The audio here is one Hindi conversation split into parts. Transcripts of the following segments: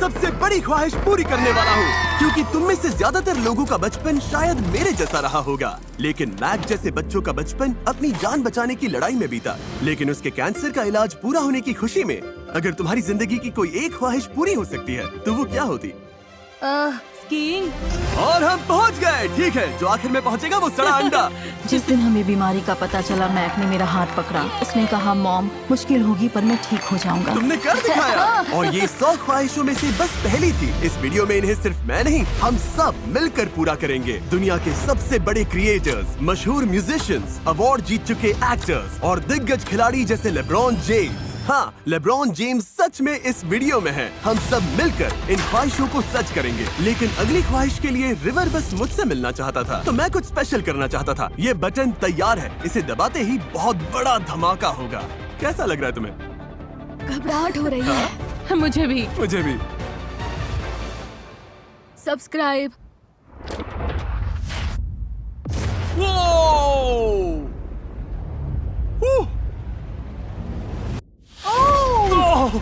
सबसे बड़ी ख्वाहिश पूरी करने वाला हूँ, क्योंकि तुम में से ज्यादातर लोगों का बचपन शायद मेरे जैसा रहा होगा। लेकिन मैक जैसे बच्चों का बचपन अपनी जान बचाने की लड़ाई में बीता, लेकिन उसके कैंसर का इलाज पूरा होने की खुशी में। अगर तुम्हारी जिंदगी की कोई एक ख्वाहिश पूरी हो सकती है तो वो क्या होती? स्कीइंग। और हम पहुंच गए। ठीक है, जो आखिर में पहुंचेगा वो सड़ा अंडा। जिस दिन हमें बीमारी का पता चला, मैक ने मेरा हाथ पकड़ा। उसने कहा, मॉम मुश्किल होगी पर मैं ठीक हो जाऊंगा। तुमने कर दिखाया। और ये 100 ख्वाहिशों में से बस पहली थी। इस वीडियो में इन्हें सिर्फ मैं नहीं, हम सब मिलकर पूरा करेंगे। दुनिया के सबसे बड़े क्रिएटर्स, मशहूर म्यूजिशियंस, अवार्ड जीत चुके एक्टर्स और दिग्गज खिलाड़ी जैसे लेब्रॉन जेम्स। हाँ, लेब्रॉन जेम्स सच में इस वीडियो में है। हम सब मिलकर इन ख्वाहिशों को सच करेंगे। लेकिन अगली ख्वाहिश के लिए रिवर बस मुझसे मिलना चाहता था, तो मैं कुछ स्पेशल करना चाहता था। ये बटन तैयार है, इसे दबाते ही बहुत बड़ा धमाका होगा। कैसा लग रहा है तुम्हें? घबराहट हो रही है। मुझे भी। मुझे भी। सब्सक्राइब।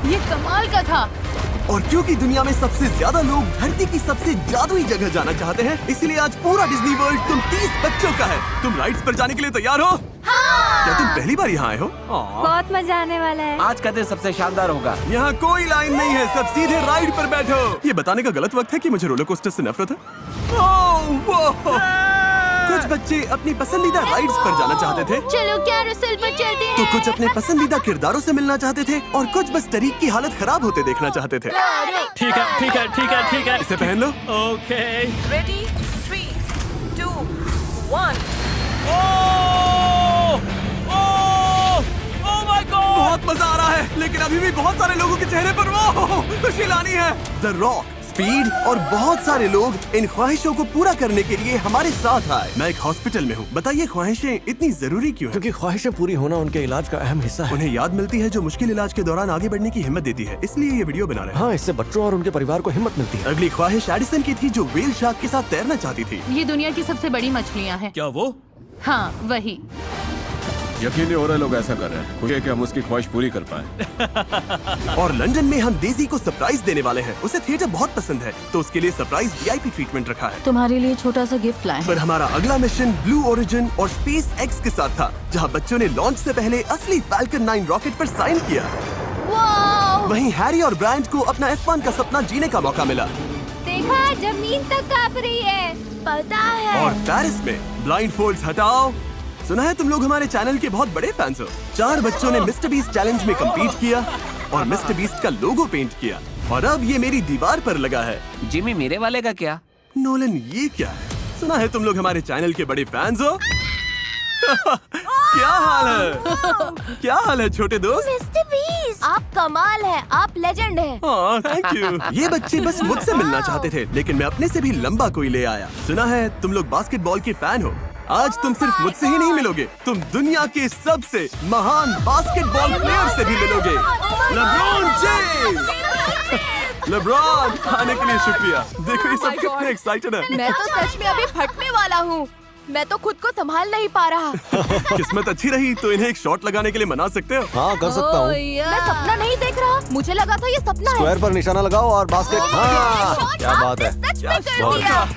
ये कमाल का था। और क्योंकि दुनिया में सबसे ज्यादा लोग धरती की सबसे जादुई जगह जाना चाहते हैं, इसलिए आज पूरा डिज्नी वर्ल्ड तुम 30 बच्चों का है। तुम राइड्स पर जाने के लिए तैयार हो? हाँ। क्या तुम पहली बार यहाँ आए हो? बहुत मजा आने वाला है। आज का दिन सबसे शानदार होगा। यहाँ कोई लाइन नहीं है, सब सीधे राइड पर बैठो। ये बताने का गलत वक्त है कि मुझे रोलर कोस्टर से नफरत है। कुछ बच्चे अपनी पसंदीदा राइड्स पर जाना चाहते थे, चलो कैरोसेल पर चलते हैं। तो कुछ अपने पसंदीदा किरदारों से मिलना चाहते थे, और कुछ बस तरीक की हालत खराब होते देखना चाहते थे। ठीक है ठीक है ठीक है ठीक है। इसे पहन लो। Okay. Ready? 3, 2, 1. Oh my God! बहुत मजा आ रहा है, लेकिन अभी भी बहुत सारे लोगों के चेहरे पर वो खुशी लानी है। द रॉक, स्पीड और बहुत सारे लोग इन ख्वाहिशों को पूरा करने के लिए हमारे साथ आए। मैं एक हॉस्पिटल में हूँ। बताइए, ख्वाहिशें इतनी जरूरी क्यों हैं? क्योंकि ख्वाहिशें पूरी होना उनके इलाज का अहम हिस्सा है। उन्हें याद मिलती है जो मुश्किल इलाज के दौरान आगे बढ़ने की हिम्मत देती है, इसलिए ये वीडियो बना रहे हैं। हाँ, इससे बच्चों और उनके परिवार को हिम्मत मिलती है। अगली ख्वाहिश एडिसन की थी, जो व्हेल शार्क के साथ तैरना चाहती थी। ये दुनिया की सबसे बड़ी मछलियाँ हैं। क्या वो? हाँ, वही। यकीन नहीं हो रहा लोग ऐसा कर रहे हैं, क्योंकि हम उसकी ख्वाहिश पूरी कर पाए। और लंदन में हम डेज़ी को सरप्राइज देने वाले हैं। उसे थिएटर बहुत पसंद है, तो उसके लिए सरप्राइज VIP ट्रीटमेंट रखा है। तुम्हारे लिए छोटा सा गिफ्ट लाए। पर हमारा अगला मिशन ब्लू ओरिजिन और स्पेस एक्स के साथ था, जहां बच्चों ने लॉन्च से पहले असली फाल्कन 9 रॉकेट पर साइन किया। वहीं हैरी और ब्रायंट को अपना F1 का सपना जीने का मौका मिला। देखा, जमीन तक कांप रही है। पता है। और पेरिस में ब्लाइंड फोल्ड्स हटाओ। सुना है तुम लोग हमारे चैनल के बहुत बड़े फैंस हो। 4 बच्चों ने मिस्टर बीस्ट चैलेंज में कम्पीट किया और मिस्टर बीस्ट का लोगो पेंट किया, और अब ये मेरी दीवार पर लगा है। जिमी, मेरे वाले का क्या? नोलन, ये क्या है? सुना है तुम लोग हमारे चैनल के बड़े फैंस हो। क्या हाल है? क्या हाल है छोटे दोस्त? मिस्टर बीस्ट, आप कमाल है, आप लेजेंड है। Thank you. ये बच्चे बस मुझसे मिलना चाहते थे, लेकिन मैं अपने से भी लंबा कोई ले आया। सुना है तुम लोग बास्केटबॉल के फैन हो। आज तुम सिर्फ मुझसे ही नहीं मिलोगे, तुम दुनिया के सबसे महान बास्केटबॉल प्लेयर से भी मिलोगे। LeBron James. लेब्रॉन, आने के लिए शुक्रिया। देखो ये सब कितने एक्साइटेड है। मैं तो सच में अभी फटने वाला हूँ। मैं तो खुद को संभाल नहीं पा रहा। किस्मत अच्छी रही तो इन्हें एक शॉट लगाने के लिए मना सकते हो। हाँ, कर सकता हूँ। मैं सपना नहीं देख रहा, मुझे लगा था ये सपना है। स्क्वायर पर निशाना लगाओ और बास्केट। हाँ, क्या बात है। सच में कर बहुत दिया।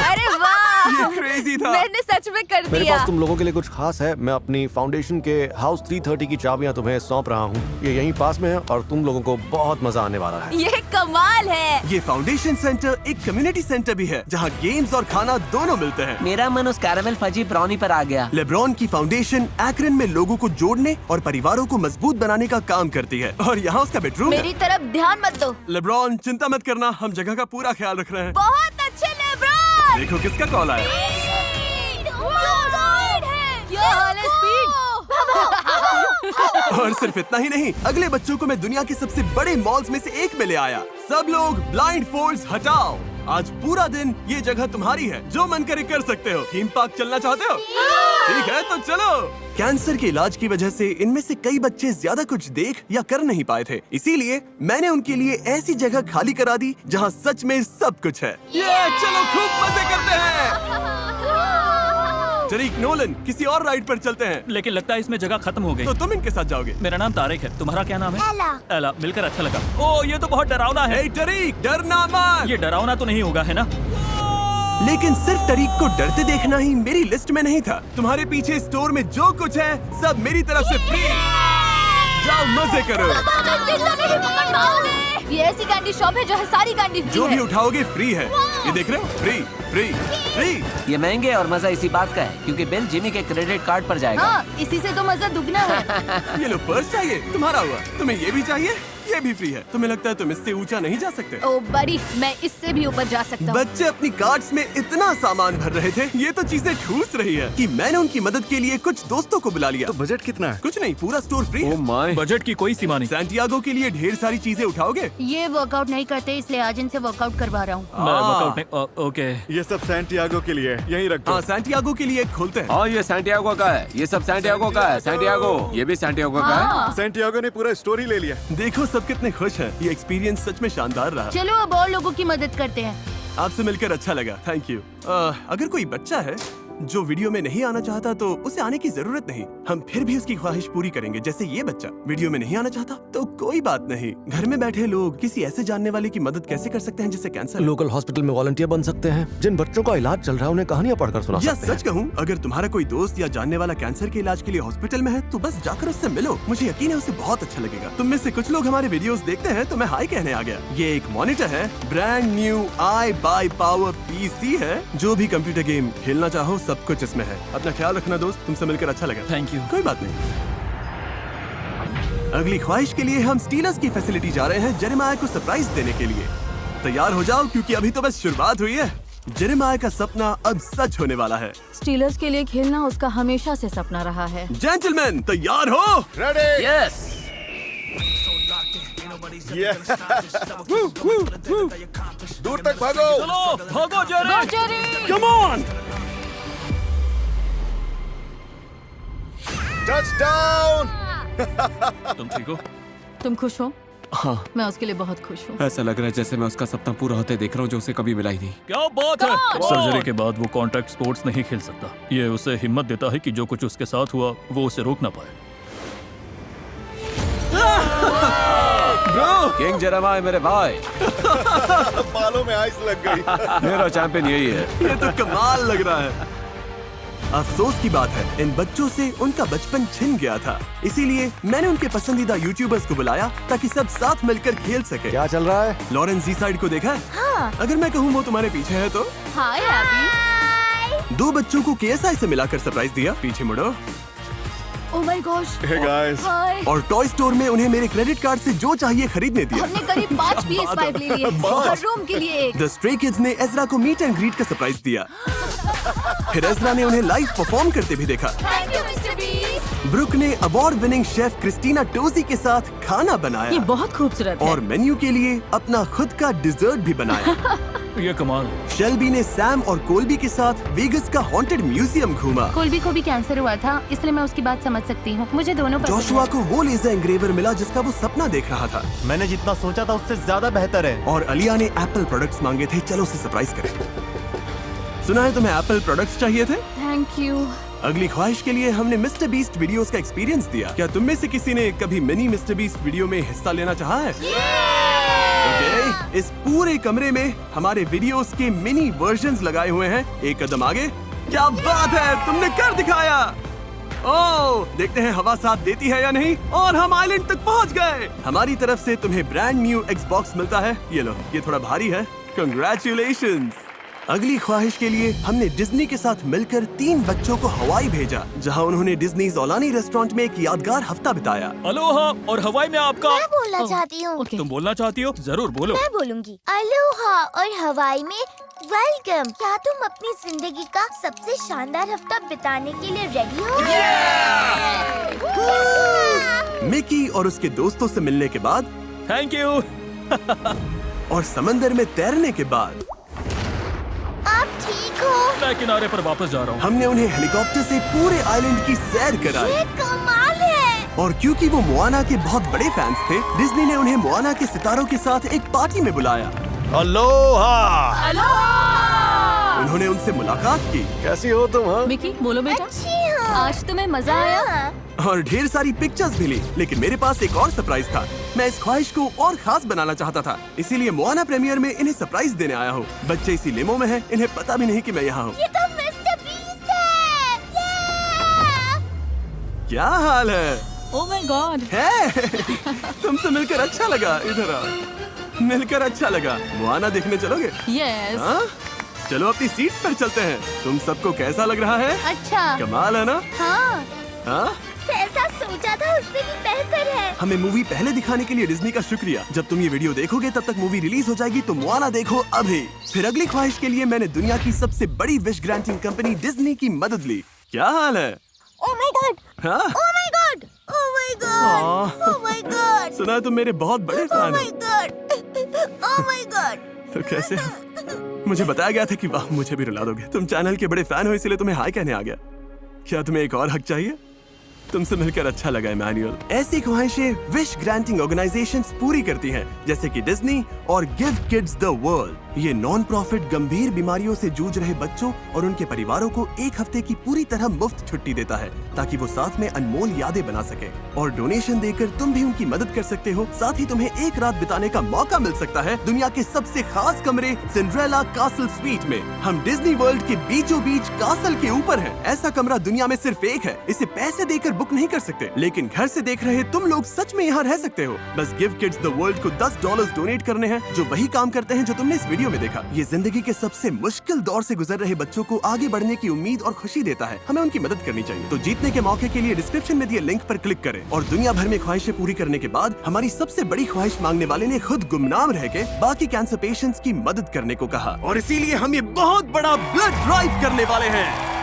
अरे वाह, ये क्रेजी था। मैंने सच में कर मेरे दिया। पास तुम लोगों के लिए कुछ खास है। मैं अपनी फाउंडेशन के हाउस 330 की चाबियां तुम्हें सौंप रहा हूँ। ये यहीं पास में है और तुम लोगों को बहुत मजा आने वाला है। ये कमाल है। ये फाउंडेशन सेंटर एक कम्युनिटी सेंटर भी है, जहाँ गेम्स और खाना दोनों मिलते हैं। मेरा मन उस कैरामेल फजी ब्राउनी पर आ गया। लेब्रॉन की फाउंडेशन एक्रन में लोगों को जोड़ने और परिवारों को मजबूत बनाने का काम करती है, और यहाँ उसका बेडरूम है। मेरी तरफ ध्यान मत दो। लेब्रॉन, चिंता मत करना, हम जगह का पूरा ख्याल रख रहे हैं। बहुत अच्छे लेब्रॉन। देखो किसका कॉल आया। क्या हाल है, स्पीड? और सिर्फ इतना ही नहीं, अगले बच्चों को मैं दुनिया के सबसे बड़े मॉल्स में से एक में ले आया। सब लोग ब्लाइंड फोल्ड्स हटाओ। आज पूरा दिन ये जगह तुम्हारी है, जो मन करे कर सकते हो। थीम पार्क चलना चाहते हो? ठीक है तो चलो। कैंसर के इलाज की वजह से इनमें से कई बच्चे ज्यादा कुछ देख या कर नहीं पाए थे, इसीलिए मैंने उनके लिए ऐसी जगह खाली करा दी जहाँ सच में सब कुछ है। ये चलो खूब मजे करते हैं। जरीक नोलन, किसी और राइड पर चलते हैं। लेकिन लगता है इसमें जगह खत्म हो गई। तो तुम इनके साथ जाओगे। मेरा नाम तारिक है, तुम्हारा क्या नाम है? एला। एला, मिलकर अच्छा लगा। ओ, ये तो बहुत डरावना है। ए टरीक, डरना मत। ये डरावना तो नहीं होगा, है ना? लेकिन सिर्फ टरीक को डरते देखना ही मेरी लिस्ट में नहीं था। तुम्हारे पीछे स्टोर में जो कुछ है सब मेरी तरफ से फ्री। जाओ मजे करो। ये ऐसी कैंडी शॉप है जहाँ सारी कैंडी फ्री जो है। भी उठाओगे फ्री है। ये देख रहे हो, फ्री फ्री फ्री। ये महंगे और मजा इसी बात का है क्योंकि बिल जिमी के क्रेडिट कार्ड पर जाएगा। हाँ, इसी से तो मजा दुगना है। ये लो पर्स चाहिए, तुम्हारा हुआ। तुम्हें ये भी चाहिए, ये भी फ्री है। तुम्हें लगता है तुम इससे ऊंचा नहीं जा सकते? ओ बड़ी, मैं इससे भी ऊपर जा सकता हूँ। बच्चे अपनी कार्ट्स में इतना सामान भर रहे थे, ये तो चीजें ठूस रही है कि मैंने उनकी मदद के लिए कुछ दोस्तों को बुला लिया। तो बजट कितना है? कुछ नहीं, पूरा स्टोर फ्री ओ है। माय। बजट की कोई सीमा नहीं। सैंटियागो के लिए ढेर सारी चीजें उठाओगे? ये वर्कआउट नहीं करते इसलिए आज इनसे वर्कआउट करवा रहा हूँ। मैं वर्कआउट नहीं। ओके। ये सब सैंटियागो के लिए, यहीं रख हाँ, सैंटियागो के लिए खोलते हैं। हाँ ये सैंटियागो का है, ये सब सैंटियागो का है। सैंटियागो, ये भी सैंटियागो का है। सैंटियागो ने पूरा स्टोरी ले लिया। देखो सब कितने खुश हैं। ये एक्सपीरियंस सच में शानदार रहा। चलो अब और लोगों की मदद करते हैं। आपसे मिलकर अच्छा लगा, थैंक यू। अगर कोई बच्चा है जो वीडियो में नहीं आना चाहता तो उसे आने की जरूरत नहीं। हम फिर भी उसकी ख्वाहिश पूरी करेंगे। जैसे ये बच्चा वीडियो में नहीं आना चाहता तो कोई बात नहीं। घर में बैठे लोग किसी ऐसे जानने वाले की मदद कैसे कर सकते हैं जिसे कैंसर है? लोकल हॉस्पिटल में वॉलंटियर बन सकते हैं। जिन बच्चों का इलाज चल रहा है उन्हें कहानियां पढ़कर सुना या सकते हैं। सच कहूँ, अगर तुम्हारा कोई दोस्त या जानने वाला कैंसर के इलाज के लिए हॉस्पिटल में है तो बस जाकर उससे मिलो। मुझे यकीन है उसे बहुत अच्छा लगेगा। तुम में से कुछ लोग हमारे वीडियोस देखते हैं तो मैं हाई कहने आ गया। ये एक मॉनिटर है, ब्रांड न्यू iBuyPower PC है। जो भी कंप्यूटर गेम खेलना चाहो सब कुछ इसमें है। अपना ख्याल रखना दोस्त, तुमसे मिलकर अच्छा लगा। Thank you. कोई बात नहीं। अगली ख्वाहिश के लिए हम स्टीलर्स की फैसिलिटी जा रहे हैं जेरेमाया को सरप्राइज देने के लिए। तैयार हो जाओ क्योंकि अभी तो बस शुरुआत हुई है। जेरेमाया का सपना अब सच होने वाला है। स्टीलर्स के लिए खेलना उसका हमेशा से सपना रहा है। जेंटलमैन तैयार हो? रेडी? यस। दूर तक भागो। चलो भागो जेरी। Come on. टचडाउन। तुम ठीक हो? तुम खुश हो? हाँ, मैं उसके लिए बहुत खुश हूँ। ऐसा लग रहा है जैसे मैं उसका सपना पूरा होते देख रहा हूँ जो उसे कभी मिला ही नहीं। क्या बात है? सर्जरी के बाद वो कॉन्टैक्ट स्पोर्ट्स नहीं खेल सकता। ये उसे हिम्मत देता है कि जो कुछ उसके साथ हुआ वो उसे रोक ना पाए। ब्रो, किंग जेरेमाया मेरे भाई। बालों में आइस लग गई। मेरा चैंपियन यही है। ये तो कमाल लग रहा है। अफसोस की बात है इन बच्चों से उनका बचपन छिन गया था, इसीलिए मैंने उनके पसंदीदा यूट्यूबर्स को बुलाया ताकि सब साथ मिलकर खेल सके। क्या चल रहा है? लॉरेंस जी साइड को देखा है? हाँ। अगर मैं कहूँ वो तुम्हारे पीछे है तो? Hi happy. दो बच्चों को KSI से मिलाकर सरप्राइज दिया। पीछे मुड़ो। Oh my gosh. Hey guys. Hi. और टॉय स्टोर में उन्हें मेरे क्रेडिट कार्ड से जो चाहिए खरीदने दिया। हमने करीब 5 PS5 ले लिए। हर रूम के लिए एक। द स्ट्रे किड्स ने एज़रा को मीट एंड ग्रीट का सरप्राइज दिया। फिर एज़रा ने उन्हें लाइव परफॉर्म करते भी देखा। Thank you Mister Beast. Brooke ने award winning chef Christina Tosi के साथ खाना ये बनाया बहुत खूबसूरत है। और मेन्यू के लिए अपना खुद का डिजर्ट भी बनाया। ये कमाल है। शेल्बी ने सैम और कोल्बी के साथ वेगस का हॉन्टेड म्यूजियम घूमा। कोल्बी को भी कैंसर हुआ था इसलिए मैं उसकी बात समझ सकती हूँ। मुझे दोनों पसंद जोशुआ हैं। को वो लेजर एंग्रेवर मिला जिसका वो सपना देख रहा था। मैंने जितना सोचा था उससे ज्यादा बेहतर है। और अलिया ने एप्पल प्रोडक्ट्स मांगे थे। चलो उसे सरप्राइज करें। सुना है तुम्हें एप्पल प्रोडक्ट्स चाहिए थे? Thank you. अगली ख्वाहिश के लिए हमने मिस्टर बीस्ट वीडियोस का एक्सपीरियंस दिया। क्या तुम में से किसी ने कभी मिनी मिस्टर बीस्ट वीडियो में हिस्सा लेना चाहा है? ओके, इस पूरे कमरे में हमारे वीडियोस के मिनी वर्जन्स लगाए हुए हैं। एक कदम आगे। क्या बात है, तुमने कर दिखाया। ओह, देखते हैं हवा साथ देती है या नहीं। और हम आइलैंड तक पहुंच गए। हमारी तरफ से तुम्हें ब्रांड न्यू Xbox मिलता है। ये लो, ये थोड़ा भारी है। कंग्रेचुलेशंस। अगली ख्वाहिश के लिए हमने डिज्नी के साथ मिलकर 3 बच्चों को हवाई भेजा, जहां उन्होंने डिज्नी ज़ोलानी रेस्टोरेंट में एक यादगार हफ्ता बिताया। अलोहा। और हवाई में आपका? मैं बोलना चाहती हूँ। ओके। तुम बोलना चाहती हो? जरूर बोलो। मैं बोलूंगी अलोहा और हवाई में वेलकम। क्या तुम अपनी जिंदगी का सबसे शानदार हफ्ता बिताने के लिए रेडी हो? मिकी और उसके दोस्तों से मिलने के बाद थैंक यू। और समंदर में तैरने के बाद आप ठीक हो? मैं किनारे पर वापस जा रहा हूँ। हमने उन्हें हेलीकॉप्टर से पूरे आइलैंड की सैर कराई। ये कमाल है। और क्योंकि वो मोआना के बहुत बड़े फैंस थे, डिज्नी ने उन्हें मोआना के सितारों के साथ एक पार्टी में बुलाया। अलोहा। उन्होंने उनसे मुलाकात की कैसी हो तुम? हाँ, मिकी बोलो बेटा, अच्छी हूँ। आज तुम्हें मजा आया? और ढेर सारी पिक्चर्स भी ली। लेकिन मेरे पास एक और सरप्राइज था। मैं इस ख्वाहिश को और खास बनाना चाहता था, इसीलिए मोआना प्रीमियर में इन्हें सरप्राइज देने आया हूँ। बच्चे इसी लिमो में हैं, इन्हें पता भी नहीं कि मैं यहाँ हूँ। ये तो मिस्टर बीस्ट है। Yeah! क्या हाल है? ओह माय गॉड, है तुमसे मिलकर अच्छा लगा। इधर आओ, मिलकर अच्छा लगा। मोआना देखने चलोगे? यस। हाँ? चलो अपनी सीट पर चलते हैं। तुम सबको कैसा लग रहा है? अच्छा। कमाल है ना? हाँ, हाँ? जैसा सोचा था उससे भी बेहतर है। हमें मूवी पहले दिखाने के लिए डिज्नी का शुक्रिया। जब तुम ये वीडियो देखोगे तब तक मूवी रिलीज हो जाएगी, तो मोआना देखो अभी। फिर अगली ख्वाहिश के लिए मैंने दुनिया की सबसे बड़ी विश ग्रांटिंग कंपनी डिज्नी की मदद ली। क्या हाल है? ओह माय गॉड, हाँ? ओह my God, oh my God, oh my God, सुना है तुम मेरे बहुत बड़े ओह फैन माय हो। God, oh my God. तो कैसे? मुझे बताया गया था कि वाह, मुझे भी रुला दोगे। तुम चैनल के बड़े फैन हो, इसलिए तुम्हें हाय कहने आ गया। क्या तुम्हें एक और हक चाहिए? तुमसे मिलकर अच्छा लगा इमैनुअल। ऐसी ख्वाहिशें विश ग्रांटिंग ऑर्गेनाइजेशंस पूरी करती हैं, जैसे कि डिज्नी और गिव किड्स द वर्ल्ड। ये नॉन प्रॉफिट गंभीर बीमारियों से जूझ रहे बच्चों और उनके परिवारों को एक हफ्ते की पूरी तरह मुफ्त छुट्टी देता है, ताकि वो साथ में अनमोल यादें बना सके। और डोनेशन देकर तुम भी उनकी मदद कर सकते हो। साथ ही तुम्हें एक रात बिताने का मौका मिल सकता है दुनिया के सबसे खास कमरे सिंड्रेला कासल स्वीट में। हम डिज्नी वर्ल्ड के बीचों बीच कासल के ऊपर हैं। ऐसा कमरा दुनिया में सिर्फ एक है। इसे पैसे देकर बुक नहीं कर सकते, लेकिन घर से देख रहे तुम लोग सच में यहाँ रह सकते हो। बस गिव किड्स द वर्ल्ड को $10 डोनेट करने हैं, जो वही काम करते हैं जो तुमने इस वीडियो में देखा। ये जिंदगी के सबसे मुश्किल दौर से गुजर रहे बच्चों को आगे बढ़ने की उम्मीद और खुशी देता है। हमें उनकी मदद करनी चाहिए। तो जीतने के मौके के लिए डिस्क्रिप्शन में दिए लिंक पर क्लिक करें और दुनिया भर में ख्वाहिशें पूरी करने के बाद हमारी सबसे बड़ी ख्वाहिश मांगने वाले ने खुद गुमनाम रह के बाकी कैंसर पेशेंट्स की मदद करने को कहा। और इसीलिए हम ये बहुत बड़ा ब्लड ड्राइव करने वाले हैं।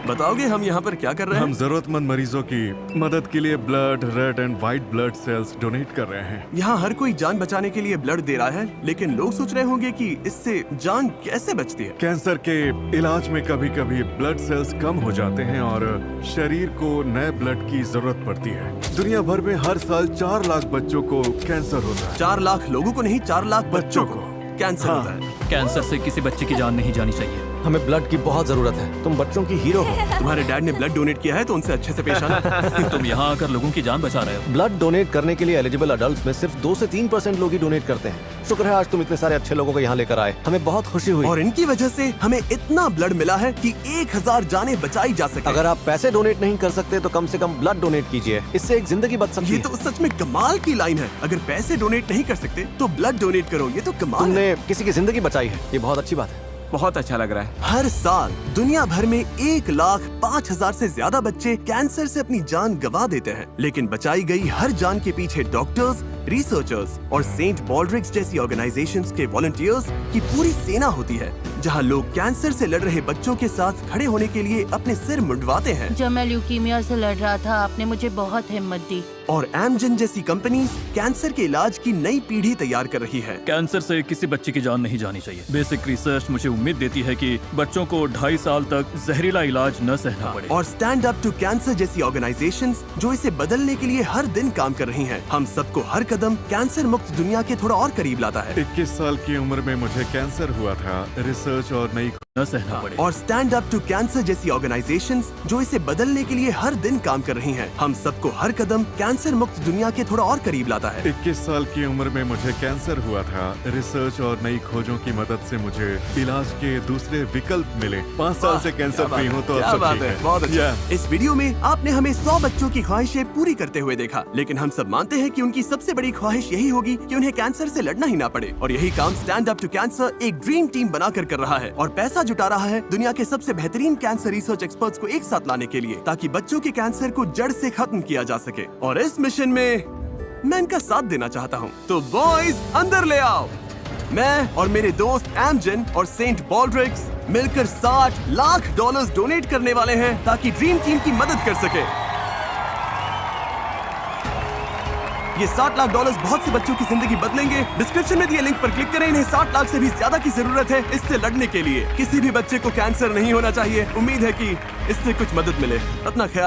बताओगे हम यहाँ पर क्या कर रहे हम हैं? जरूरतमंद मरीजों की मदद के लिए blood, red and white blood cells donate कर रहे हैं। यहाँ हर कोई जान बचाने के लिए ब्लड दे रहा है, लेकिन लोग सोच रहे होंगे कि इससे जान कैसे बचती है। कैंसर के इलाज में कभी कभी ब्लड सेल्स कम हो जाते हैं और शरीर को नए ब्लड की जरूरत पड़ती है। दुनिया भर में हर साल 4 लाख बच्चों को कैंसर होता है। 4 लाख लोगों को नहीं, 4 लाख बच्चों को कैंसर होता है। कैंसर से किसी बच्चे की जान नहीं जानी चाहिए। हमें ब्लड की बहुत जरूरत है। तुम बच्चों की हीरो हो। तुम्हारे डैड ने ब्लड डोनेट किया है, तो उनसे अच्छे से पेश आना। तुम यहाँ आकर लोगों की जान बचा रहे हो। ब्लड डोनेट करने के लिए एलिजिबल अडल्ट में सिर्फ 2 से 3% लोग ही डोनेट करते हैं। शुक्र है आज तुम इतने सारे अच्छे लोगों को यहाँ लेकर आए। हमें बहुत खुशी हुई। और इनकी वजह से हमें इतना ब्लड मिला है कि 1000 जानें बचाई जा सके। अगर आप पैसे डोनेट नहीं कर सकते तो कम से कम ब्लड डोनेट कीजिए, इससे एक जिंदगी बच सकती ये है। तो सच में कमाल की लाइन है। अगर पैसे डोनेट नहीं कर सकते तो ब्लड डोनेट करो। ये तो कमाल है। तुमने किसी की जिंदगी बचाई है, ये बहुत अच्छी बात है। बहुत अच्छा लग रहा है। हर साल दुनिया भर में 1,05,000 से ज्यादा बच्चे कैंसर से अपनी जान गंवा देते हैं, लेकिन बचाई गई हर जान के पीछे डॉक्टर्स, रिसर्चर्स और सेंट बॉल्ड्रिक्स जैसी ऑर्गेनाइजेशंस के वॉलंटियर्स की पूरी सेना होती है, जहां लोग कैंसर से लड़ रहे बच्चों के साथ खड़े होने के लिए अपने सिर मुंडवाते हैं। जब मैं ल्यूकीमिया से लड़ रहा था, आपने मुझे बहुत हिम्मत दी। और एमजिन जैसी कंपनीज कैंसर के इलाज की नई पीढ़ी तैयार कर रही है। कैंसर से किसी बच्चे की जान नहीं जानी चाहिए। बेसिक रिसर्च मुझे उम्मीद देती है कि बच्चों को 2.5 साल तक जहरीला इलाज न सहना पड़े। और स्टैंड अप टू कैंसर जैसी ऑर्गेनाइजेशंस जो इसे बदलने के लिए हर दिन काम कर रही हैं। हम सबको हर कदम कैंसर मुक्त दुनिया के थोड़ा और करीब लाता है। 21 साल की उम्र में मुझे कैंसर हुआ था। रिसर्च और नई न सहना पड़े। और स्टैंड अप टू कैंसर जैसी ऑर्गेनाइजेशंस जो इसे बदलने के लिए हर दिन काम कर रही हैं। हम सबको हर कदम कैंसर मुक्त दुनिया के थोड़ा और करीब लाता है। 21 साल की उम्र में मुझे कैंसर हुआ था। रिसर्च और नई खोजों की मदद से मुझे इलाज के दूसरे विकल्प मिले। 5 साल से कैंसर फ्री हूँ, तो क्या अब सब बात ठीक है, है। बहुत अच्छा। Yeah. इस वीडियो में आपने हमें 100 बच्चों की ख्वाहिशें पूरी करते हुए देखा, लेकिन हम सब मानते हैं कि उनकी सबसे बड़ी ख्वाहिश यही होगी कि उन्हें कैंसर से लड़ना ही ना पड़े। और यही काम स्टैंड अप टू कैंसर एक ड्रीम टीम बनाकर कर रहा है और पैसा जुटा रहा है दुनिया के सबसे बेहतरीन कैंसर रिसर्च एक्सपर्ट्स को एक साथ लाने के लिए, ताकि बच्चों के कैंसर को जड़ से खत्म किया जा सके। और इस मिशन में मैं इनका साथ देना चाहता हूँ। तो बॉयज अंदर ले आओ। मैं और मेरे दोस्त एमजिन और सेंट बॉल्ड्रिक्स मिलकर $60 लाख डोनेट करने वाले हैं, ताकि ड्रीम टीम की मदद कर सके। ये $60 लाख बहुत से बच्चों की जिंदगी बदलेंगे। डिस्क्रिप्शन में दिए लिंक पर क्लिक करें। इन्हें 60 लाख से भी ज्यादा की जरूरत है इससे लड़ने के लिए। किसी भी बच्चे को कैंसर नहीं होना चाहिए। उम्मीद है कि इससे कुछ मदद मिले। अपना ख्याल